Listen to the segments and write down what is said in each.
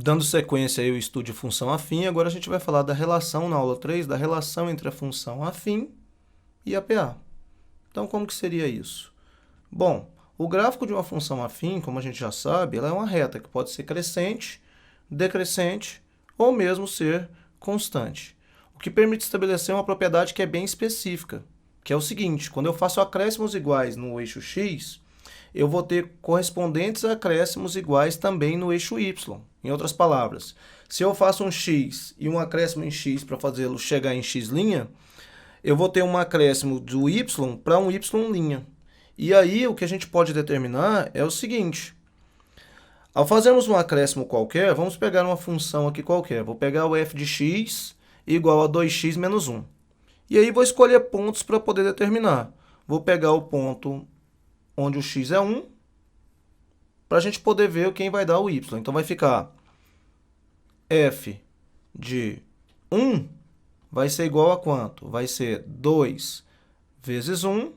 Dando sequência aí ao estudo de função afim, agora a gente vai falar da relação na aula 3, da relação entre a função afim e a PA. Então, como que seria isso? Bom, o gráfico de uma função afim, como a gente já sabe, ela é uma reta que pode ser crescente, decrescente ou mesmo ser constante. O que permite estabelecer uma propriedade que é bem específica, que é o seguinte: quando eu faço acréscimos iguais no eixo x, eu vou ter correspondentes acréscimos iguais também no eixo y. Em outras palavras, se eu faço um x e um acréscimo em x para fazê-lo chegar em x', eu vou ter um acréscimo do y para um y'. E aí o que a gente pode determinar é o seguinte: ao fazermos um acréscimo qualquer, vamos pegar uma função aqui qualquer. Vou pegar o f de x igual a 2x menos 1. E aí vou escolher pontos para poder determinar. Vou pegar o ponto onde o x é 1, para a gente poder ver quem vai dar o y. Então vai ficar f de 1 vai ser igual a quanto? Vai ser 2 vezes 1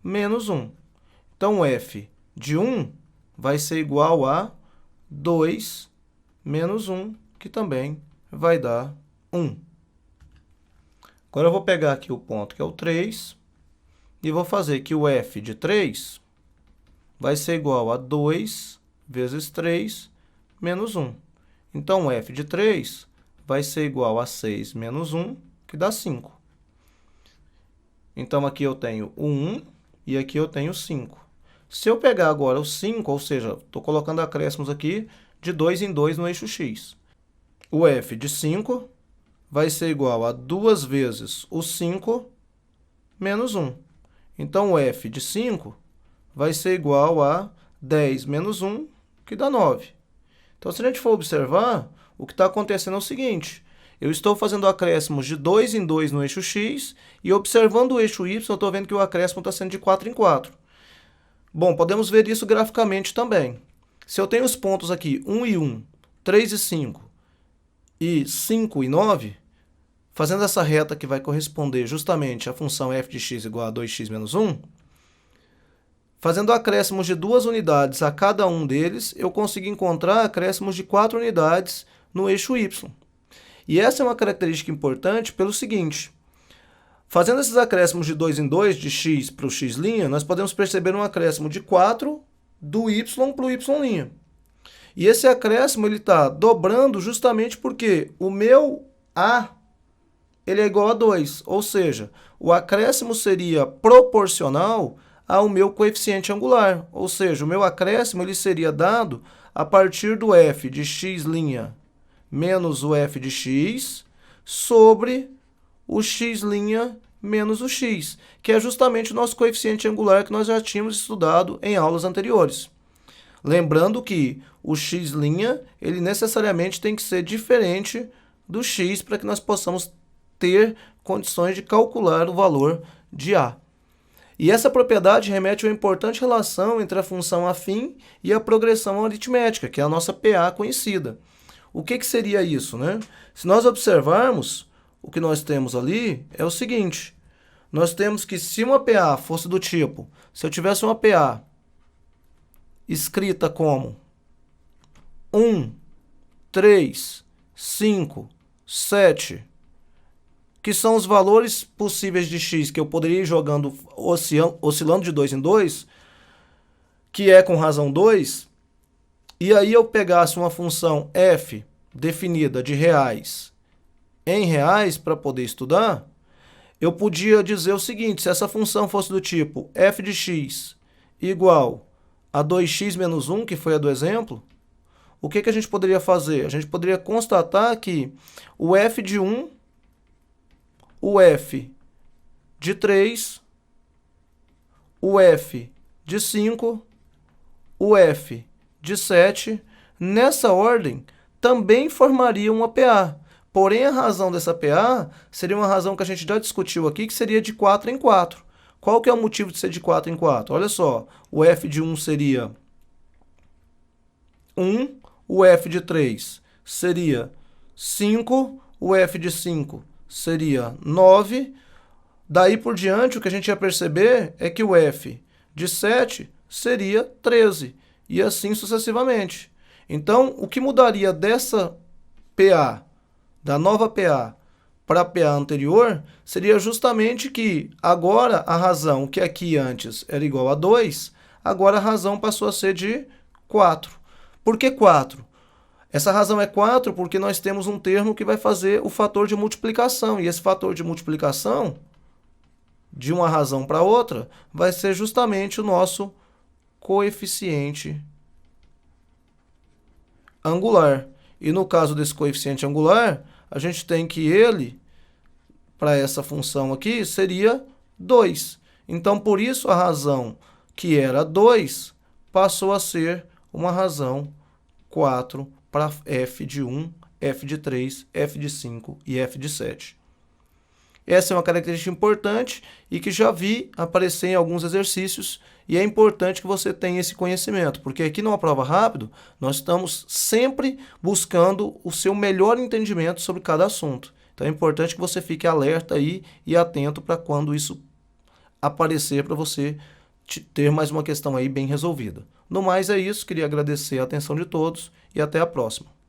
menos 1. Então, f de 1 vai ser igual a 2 menos 1, que também vai dar 1. Agora eu vou pegar aqui o ponto que é o 3 e vou fazer que o f de 3 vai ser igual a 2 vezes 3 menos 1. Então, f de 3 vai ser igual a 6 menos 1, que dá 5. Então, aqui eu tenho o 1 e aqui eu tenho 5. Se eu pegar agora o 5, ou seja, estou colocando acréscimos aqui de 2 em 2 no eixo x. O f de 5 vai ser igual a 2 vezes o 5 menos 1. Então, o f de 5 vai ser igual a 10 menos 1, que dá 9. Então, se a gente for observar, o que está acontecendo é o seguinte: eu estou fazendo acréscimos de 2 em 2 no eixo x e observando o eixo y, eu estou vendo que o acréscimo está sendo de 4 em 4. Bom, podemos ver isso graficamente também. Se eu tenho os pontos aqui 1 e 1, 3 e 5 e 5 e 9, fazendo essa reta que vai corresponder justamente à função f de x igual a 2x menos 1, fazendo acréscimos de 2 unidades a cada um deles, eu consigo encontrar acréscimos de 4 unidades no eixo y. E essa é uma característica importante pelo seguinte: fazendo esses acréscimos de 2 em 2, de x para o x', nós podemos perceber um acréscimo de 4 do y para o y'. E esse acréscimo está dobrando justamente porque o meu a ele é igual a 2, ou seja, o acréscimo seria proporcional ao meu coeficiente angular, ou seja, o meu acréscimo ele seria dado a partir do f de x' menos o f de x sobre o x' menos o x, que é justamente o nosso coeficiente angular que nós já tínhamos estudado em aulas anteriores. Lembrando que o x' ele necessariamente tem que ser diferente do x para que nós possamos ter condições de calcular o valor de a. E essa propriedade remete a uma importante relação entre a função afim e a progressão aritmética, que é a nossa PA conhecida. O que seria isso, né? Se nós observarmos, o que nós temos ali é o seguinte: nós temos que se uma PA fosse do tipo, se eu tivesse uma PA escrita como 1, 3, 5, 7, que são os valores possíveis de x que eu poderia ir jogando, oscilando de 2 em 2, que é com razão 2, e aí eu pegasse uma função f definida de reais em reais para poder estudar, eu podia dizer o seguinte: se essa função fosse do tipo f de x igual a 2x menos 1, que foi a do exemplo, o que a gente poderia fazer? A gente poderia constatar que o f de 1, o f de 3, o f de 5, o f de 7, nessa ordem, também formaria uma PA. Porém, a razão dessa PA seria uma razão que a gente já discutiu aqui, que seria de 4 em 4. Qual que é o motivo de ser de 4 em 4? Olha só, o f de 1 seria 1, o f de 3 seria 5, o f de 5 seria 9. Daí por diante, o que a gente ia perceber é que o f de 7 seria 13, e assim sucessivamente. Então, o que mudaria dessa PA, da nova PA, para a PA anterior, seria justamente que agora a razão que aqui antes era igual a 2, agora a razão passou a ser de 4. Por que 4? Essa razão é 4 porque nós temos um termo que vai fazer o fator de multiplicação. E esse fator de multiplicação, de uma razão para outra, vai ser justamente o nosso coeficiente angular. E no caso desse coeficiente angular, a gente tem que ele, para essa função aqui, seria 2. Então, por isso, a razão que era 2 passou a ser uma razão 4 para f de 1, f de 3, f de 5 e f de 7. Essa é uma característica importante e que já vi aparecer em alguns exercícios e é importante que você tenha esse conhecimento, porque aqui numa prova rápido, nós estamos sempre buscando o seu melhor entendimento sobre cada assunto. Então é importante que você fique alerta aí e atento para quando isso aparecer para você ter mais uma questão aí bem resolvida. No mais é isso, queria agradecer a atenção de todos e até a próxima.